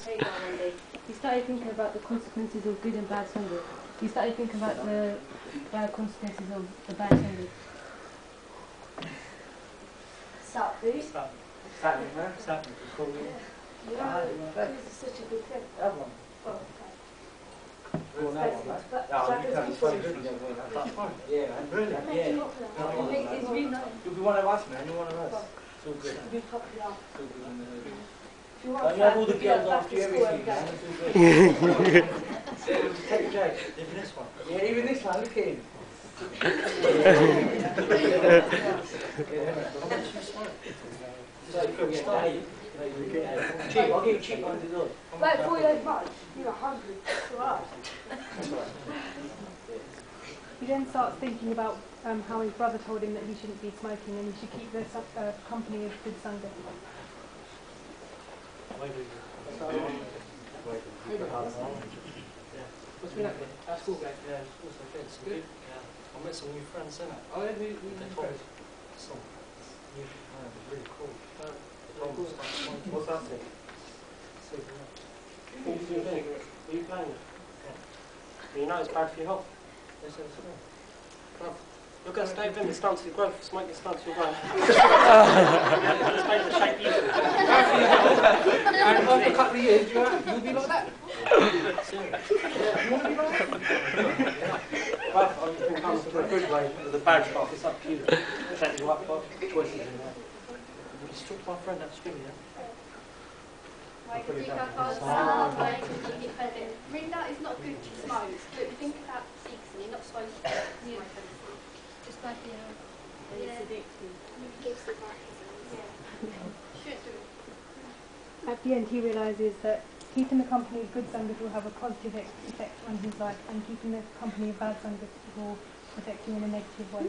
He started thinking about the consequences of good and bad Sangat. He started thinking about the bad consequences of the bad Sangat. Stop, please. Stop. Man. Stop. Cool. Yeah, it's such a good thing. That one. Oh, Go on, that one, man. You can be funny good, you don't win. That's fine. Yeah, man. Really? Yeah. It's really nice. You'll be one of us, man. You're one of us. It's all good. Be popular. It's all good in the hood. If you want Don't you have all the girls after you everything, man. It's all good. Take a joke. Even this one. Yeah, even this one, look at him. Cheap, I'll give you cheap ones as well. Like, for you much, you're hungry. It's alright. He then starts thinking about how his brother told him that he shouldn't be smoking and he should keep the company of good Sangat. What's been happening? That's cool, guys. Yeah, it's also good. It's good. Yeah. I met some new friends, innit? Oh, yeah, They told me some new friends. Really cool. what's that thing? What are you playing with? Yeah. You know it's bad for your health. Yes, yes, yes. You're going to stay within the stance of your growth. Smoke the stance of your growth. Just make the shape easy. And after a couple of years, you'll be like that. Serious. You want to be like that? But you can come to a good way with a bad stuff. It's up to you. Set you up, but choices in there. You just talk to my friend at school, yeah? Rinda is not good to smoke, but if you think about Sikhs and you're not supposed to smoke anything. Just like, you know, it's addictive. It gives the Should do it. At the end he realises that keeping the company of good Sangat will have a positive effect on his life and keeping the company of bad Sangat will affect him in a negative way.